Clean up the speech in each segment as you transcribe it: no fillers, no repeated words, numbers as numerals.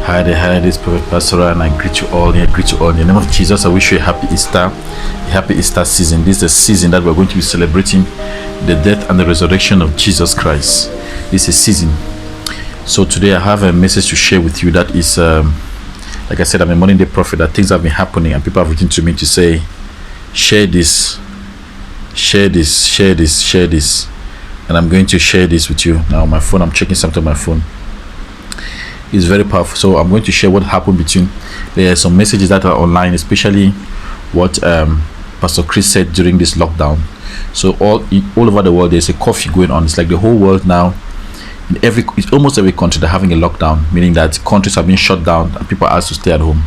Hi there, hi, this is Prophet Pastor, and I greet you all here, greet you all in the name of Jesus. I wish you a happy Easter season. This is the season that we're going to be celebrating the death and the resurrection of Jesus Christ. This is a season. So today I have a message to share with you that is, like I said, I'm a modern day prophet, that things have been happening and people have written to me to say, share this. And I'm going to share this with you. Now my phone, I'm checking something on my phone. It's very powerful. So I'm going to share what happened between. There are some messages that are online, especially what Pastor Chris said during this lockdown. So all over the world there's a curfew going on. It's like the whole world now, it's almost every country, they're having a lockdown, meaning that countries have been shut down and people are asked to stay at home.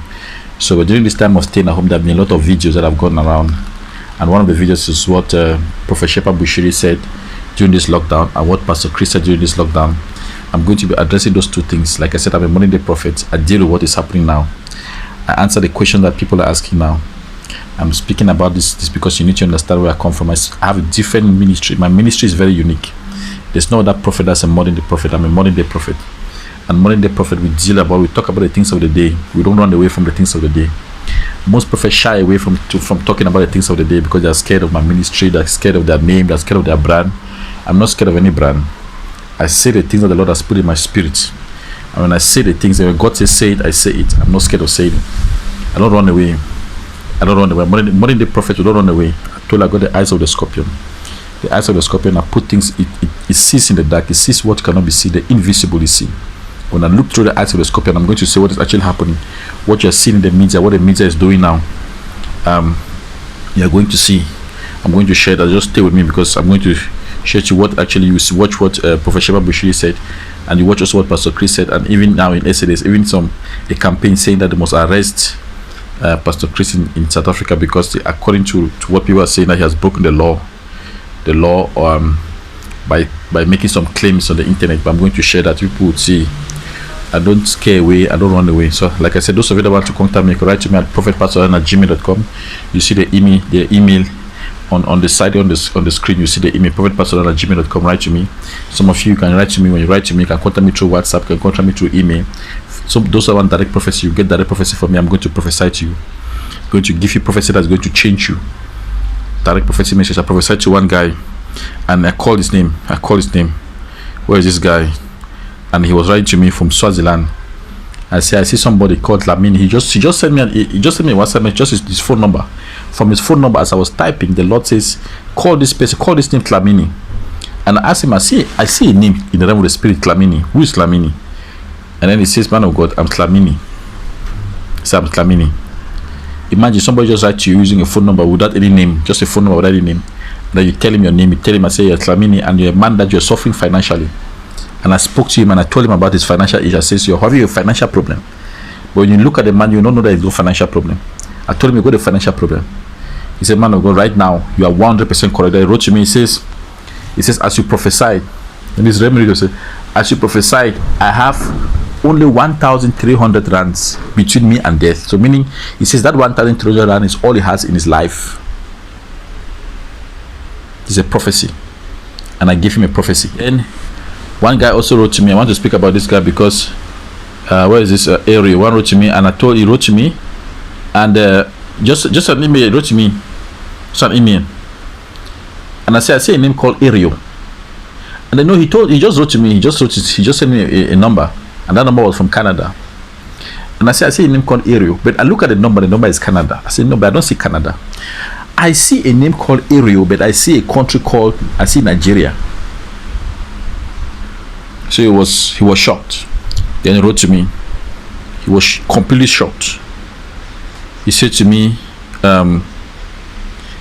So during this time of staying at home, there have been a lot of videos that have gone around, and one of the videos is what Prophet Bushiri said during this lockdown and what Pastor Chris said during this lockdown. I'm going to be addressing those two things. Like I said, I'm a modern day prophet. I deal with what is happening now. I answer the question that people are asking now. I'm speaking about this because you need to understand where I come from. I have a different ministry. My ministry is very unique. There's no other prophet that's a modern day prophet. I'm a modern day prophet. And modern day prophet, we talk about the things of the day. We don't run away from the things of the day. Most prophets shy away from talking about the things of the day because they're scared of my ministry, they're scared of their name, they're scared of their brand. I'm not scared of any brand. I say the things that the Lord has put in my spirit, and when I say the things, and when God says say it, I say it. I'm not scared of saying it. I don't run away. Modern day prophet, you don't run away. I told you, I got the eyes of the scorpion. The eyes of the scorpion, I put things, it sees in the dark, it sees what cannot be seen, the invisible is seen. When I look through the eyes of the scorpion, I'm going to say what is actually happening, what you're seeing in the media, what the media is doing now. You're going to see. I'm going to share that. Just stay with me because I'm going to share to what actually you watch what Prophet Bushiri said, and you watch also what Pastor Chris said, and even now in SDS, even a campaign saying that they must arrest Pastor Chris in South Africa because according to what people are saying, that he has broken the law by making some claims on the internet. But I'm going to share that people would see. I don't scare away, I don't run away. So like I said, those of you that want to contact me, you can write to me at prophetpastor@gmail.com. You see the email on the side on the screen. You see the email, prophetpastor@gmail.com. Write to me. Some of you can write to me. When you write to me, you can contact me through WhatsApp, you can contact me through email. So those who want direct prophecy, you get direct prophecy from me. I'm going to prophesy to you. I'm going to give you prophecy that's going to change you. Direct prophecy message. I prophesied to one guy and I called his name. Where is this guy? And he was writing to me from Swaziland. I see somebody called Lamini. He just sent me a WhatsApp message, just his phone number. From his phone number, as I was typing, the Lord says, call this person, call this name Lamini. And I asked him, I see a name in the realm of the spirit, Lamini. Who is Lamini? And then he says, man of God, I'm Lamini. He said, I'm Lamini. Imagine somebody just write to you using a phone number without any name, just a phone number without any name. And then you tell him your name, you tell him, I say, you're Lamini, and you're a man that you're suffering financially. And I spoke to him and I told him about his financial issue. I says, you're having a financial problem. But when you look at the man, you don't know that there's no financial problem. I told him, you got a financial problem. He said, man of God, right now, you are 100% correct. He wrote to me, he says, as you prophesied, and this remedy said, as you prophesied, I have only 1,300 rands between me and death. So meaning, he says that 1,300 rand is all he has in his life. It's a prophecy. And I gave him a prophecy. And one guy also wrote to me. I want to speak about this guy because where is this area? One wrote to me, and he wrote to me, and just an email. He wrote to me, just an email, and I say a name called Ario, and I know he just wrote to me. He just sent me a number, and that number was from Canada, and I say a name called Ario, but I look at the number is Canada. I say no, but I don't see Canada. I see a name called Ario, but I see a country called Nigeria. So he was shocked. Then he wrote to me. He was completely shocked. He said to me,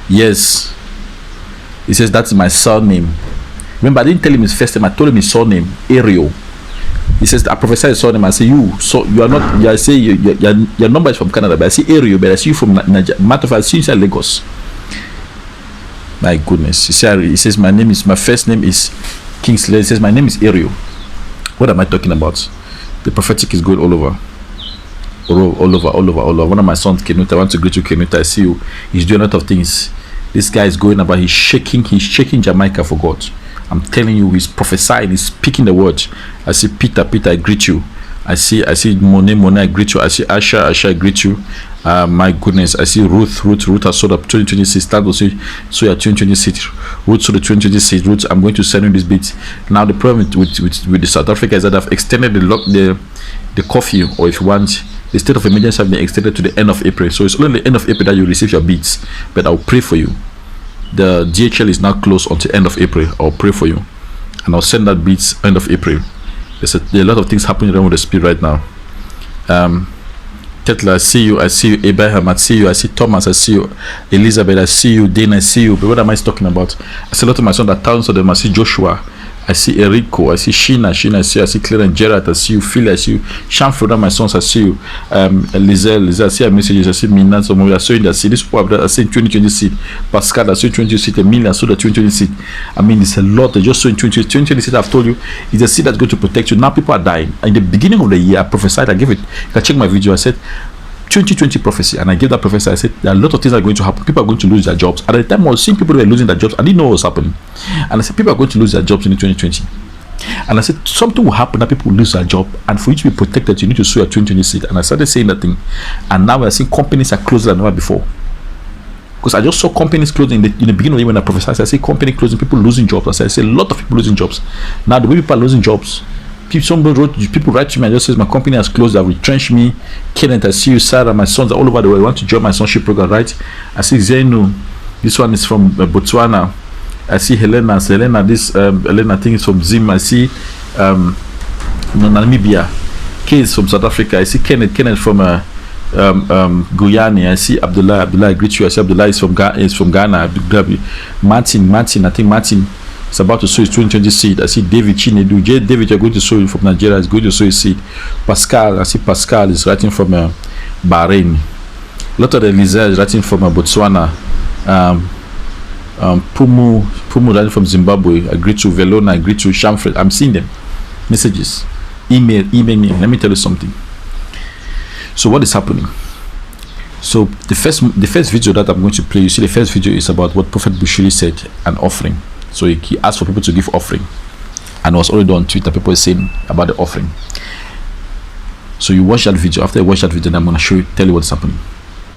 yes. He says, that's my surname. Remember, I didn't tell him his first name. I told him his surname, Ario. He says, I prophesied his surname. I say, you are not, I say, your number is from Canada, but I see Ario, but I see you from Nigeria. Matter of fact, I see you inside Lagos. My goodness. He says, my first name is Kingsley. He says, my name is Ario. What am I talking about? The prophetic is going all over. One of my sons, Kenuta, I want to greet you, Kenuta. I see you. He's doing a lot of things. This guy is going about, he's shaking Jamaica for God. I'm telling you, he's prophesying, he's speaking the word. I say, Peter, I greet you. I see Monet, I greet you. I see Asha, I greet you. My goodness, I see Ruth has sold up 2026. That will say so your 2026. Ruth sold the 2026. Ruth, I'm going to send you this bit. Now the problem with the South Africa is that I've extended the curfew, or if you want, the state of emergency have been extended to the end of April. So it's only the end of April that you receive your beats. But I'll pray for you. The DHL is now closed until end of April. I'll pray for you, and I'll send that beats end of April. There are a lot of things happening around with the spirit right now. Tetla, I see you. Abraham, I see you. I see Thomas, I see you. Elizabeth, I see you. Dana, I see you. But what am I talking about? I see a lot of my sons, that thousands of them. I see Joshua, I see Erico, I see Sheena, I see Claire and Gerard, I see you. Phil, I see you. Shamford, my sons, I see you. Lizelle, I see your messages, I see Mina, I saw you. I see this one, I see 2020 seed. Pascal, I see 2020 seed. Emilia, I saw the 2020 seed. I mean, it's a lot. I just saw in 2020 seed. I've told you, it's a seed that's going to protect you. Now people are dying. In the beginning of the year, I prophesied. I gave it. You can check my video. I said 2020 prophecy, and I gave that prophecy. I said there are a lot of things that are going to happen. People are going to lose their jobs. At the time I was seeing people who were losing their jobs, I didn't know what was happening. And I said people are going to lose their jobs in 2020. And I said something will happen that people will lose their job, and for you to be protected, you need to sow your 2020 seed. And I started saying that thing, and now we're seeing companies are closer than ever before. Because I just saw companies closing in the beginning of the year when I prophesied. I say company closing, people losing jobs. I say a lot of people losing jobs. Now the way people are losing jobs, people write to me and just says my company has closed, they've retrenched me. Kenneth, I see you. Sarah, my sons are all over the world. I want to join my sonship program, right? I see Zenu, this one is from Botswana. I see Helena, Helena, I think it's from Zim. I see Namibia. Kay is from South Africa. I see Kenneth from Guyana. I see Abdullah, I greet you. I see Abdullah is from Ghana. Martin, I think Martin is about to sow his 2020 seed. I see David Chinedu. David, you're going to sow from Nigeria. Is going to sow his seed. Pascal, I see Pascal is writing from Bahrain. A lot of the Lisa is writing from Botswana. Pumu writing from Zimbabwe. I greet you. Velona, I greet you. Shamfred, I'm seeing them. Messages. Email me. Let me tell you something. So what is happening? So the first video that I'm going to play, you see the first video is about what Prophet Bushiri said, an offering. So he asked for people to give offering, and it was already on Twitter. People were saying about the offering. So you watch that video. After you watch that video, then I'm going to tell you what's happening.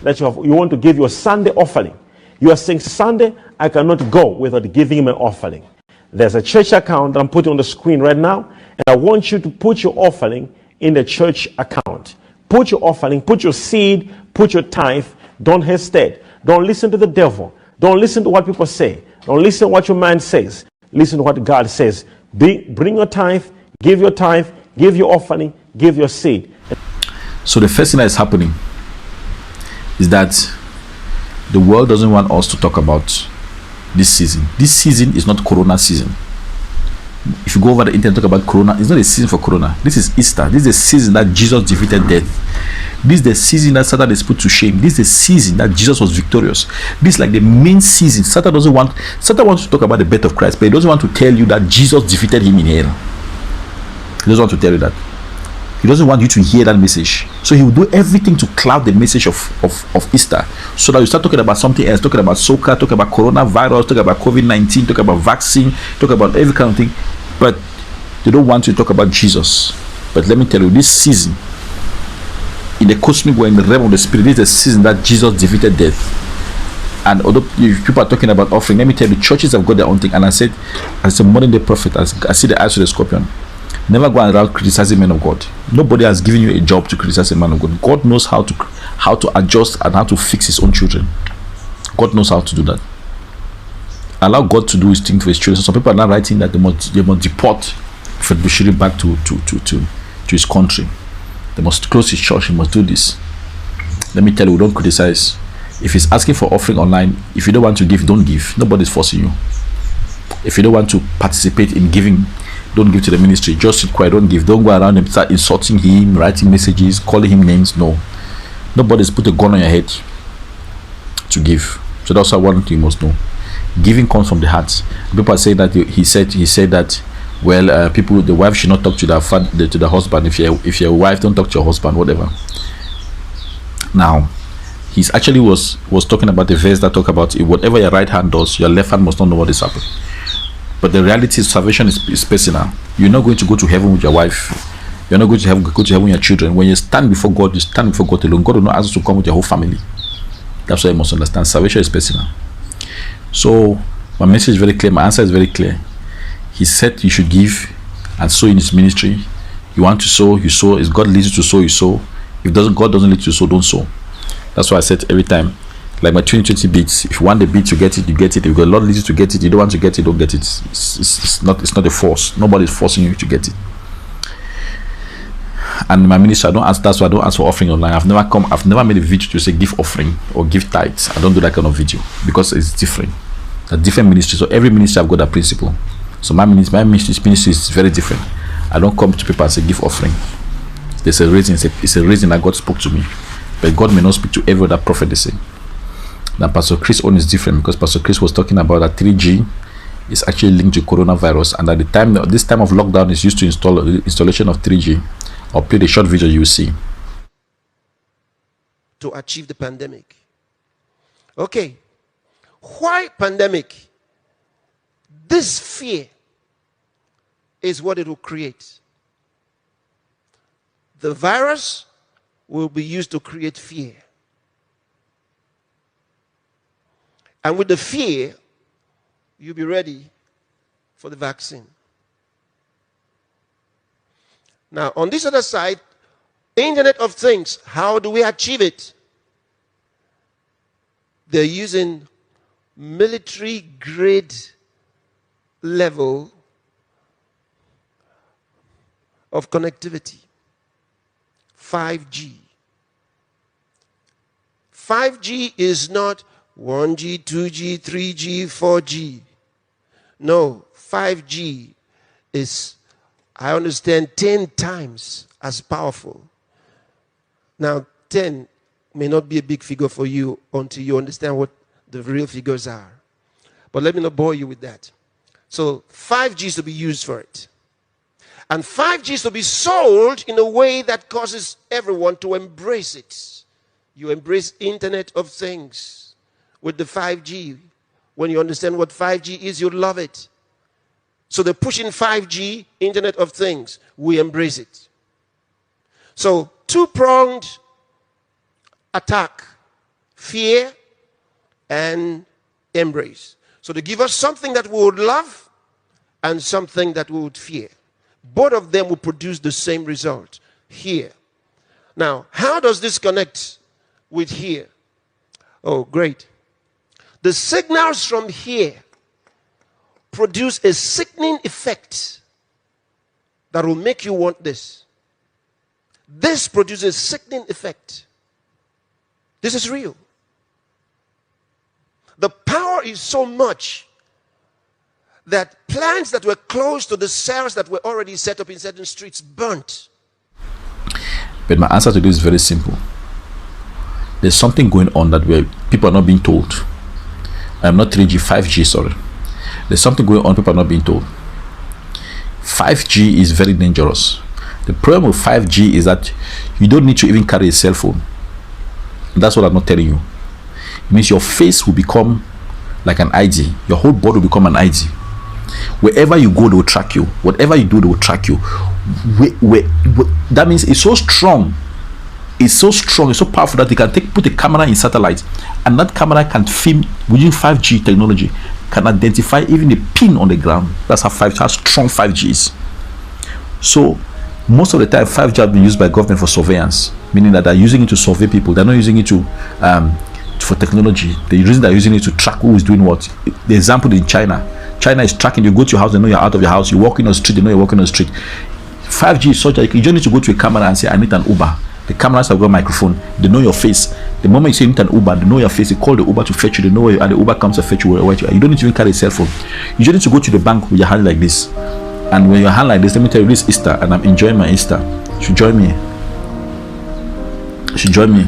That you want to give your Sunday offering. You are saying, Sunday, I cannot go without giving him an offering. There's a church account that I'm putting on the screen right now, and I want you to put your offering in the church account. Put your offering, put your seed, put your tithe. Don't hesitate. Don't listen to the devil. Don't listen to what people say. Don't listen to what your man says. Listen to what God says. Bring your tithe, give your offering, give your seed. So the first thing that is happening is that the world doesn't want us to talk about this season. This season is not Corona season. If you go over the internet and talk about Corona, it's not a season for Corona. This is Easter. This is the season that Jesus defeated death. This is the season that Satan is put to shame. This is the season that Jesus was victorious. This is like the main season. Satan wants to talk about the birth of Christ, but he doesn't want to tell you that Jesus defeated him in hell. He doesn't want to tell you that. He doesn't want you to hear that message. So he will do everything to cloud the message of Easter, so that you start talking about something else, talking about soccer, talking about coronavirus, talking about COVID-19, talking about vaccine, talking about every kind of thing. But they don't want you to talk about Jesus. But let me tell you, this season, in the cosmic world, in the realm of the spirit, this is the season that Jesus defeated death. And although people are talking about offering, let me tell you, churches have got their own thing. And I said, as a modern day prophet, I see the eyes of the scorpion. Never go around criticizing men of God. Nobody has given you a job to criticize a man of God. God knows how to adjust and how to fix his own children. God knows how to do that. Allow God to do his thing for his children. So some people are now writing that they must deport Prophet Bushiri back to his country. They must close his church. He must do this. Let me tell you, don't criticize. If he's asking for offering online, if you don't want to give, don't give. Nobody's forcing you. If you don't want to participate in giving, don't give to the ministry. Just sit quiet, don't give. Don't go around and start insulting him, writing messages, calling him names. No. Nobody's put a gun on your head to give. So that's one thing you must know. Giving comes from the heart. People are saying that he said that, well, the wife should not talk to the husband. If your wife, don't talk to your husband, whatever. Now, he's actually was talking about the verse that talk about whatever your right hand does, your left hand must not know what is happening. But the reality is, salvation is personal. You're not going to go to heaven with your wife You're not going to go to heaven with your children. When you stand before God, you stand before God alone. God will not ask you to come with your whole family. That's why you must understand. Salvation is personal. So my message is very clear. My answer is very clear. He said you should give and sow in his ministry. You want to sow, you sow. If God leads you to sow, you sow. If God doesn't lead you to sow, don't sow. That's why I said every time, like my 2020 beats, if you want the beat, you get it, you get it. If the Lord leads you to get it, you don't want to get it, don't get it. It's not a force. Nobody is forcing you to get it. And in my ministry, that's why I don't ask for offering online. I've never made a video to say give offering or give tithes. I don't do that kind of video because it's different. A different ministry. So every ministry I've got that principle. So my ministry is very different. I don't come to people and say give offering. There's a reason. It's a reason that God spoke to me. But God may not speak to every other prophet the same. Now Pastor Chris' own is different because Pastor Chris was talking about that 3G is actually linked to coronavirus, and at the time, this time of lockdown is used to installation of 3G. I'll play the short video you will see. To achieve the pandemic. Okay. Why pandemic? This fear is what it will create. The virus will be used to create fear. And with the fear, you'll be ready for the vaccine. Now, on this other side, Internet of Things, how do we achieve it? They're using military-grade level of connectivity. 5G. 5G is not 1G, 2G, 3G, 4G. No, 5G is, I understand, 10 times as powerful. Now, 10 may not be a big figure for you until you understand what the real figures are. But let me not bore you with that. So 5G is to be used for it. And 5G is to be sold in a way that causes everyone to embrace it. You embrace Internet of Things with the 5G. When you understand what 5G is, you love it. So they're pushing 5G, Internet of Things. We embrace it. So two-pronged attack, fear and embrace. So they give us something that we would love and something that we would fear. Both of them will produce the same result here. Now, how does this connect with here? Oh, great. The signals from here produce a sickening effect that will make you want this. This produces a sickening effect. This is real. The power is so much that plants that were close to the cells that were already set up in certain streets burnt. But my answer to this is very simple. There's something going on that people are not being told. I'm not 3G, 5G, sorry. There's something going on people are not being told. 5G is very dangerous. The problem with 5G is that you don't need to even carry a cell phone. That's what I'm not telling you. It means your face will become like an ID. Your whole body will become an ID. Wherever you go, they will track you. Whatever you do, they will track you. That means it's so strong. It's so strong, it's so powerful that they can put a camera in satellite, and that camera can film using 5G technology, can identify even a pin on the ground. That's how strong 5G is. So most of the time 5G has been used by government for surveillance, meaning that they're using it to survey people. They're not using it to for technology. They're using it to track who is doing what. The example in China is tracking. You go to your house, they know you're out of your house. You walk in on the street, they know you're walking on the street. 5G is such that you don't need to go to a camera and say I need an Uber. The cameras have got a microphone. They know your face. The moment you say you need an Uber, they know your face. They call the Uber to fetch you. They know where you are. The Uber comes to fetch you where you are. You don't need to even carry a cell phone. You just need to go to the bank with your hand like this. And when your hand like this, let me tell you, this is Easter, and I'm enjoying my Easter. You should join me. You should join me.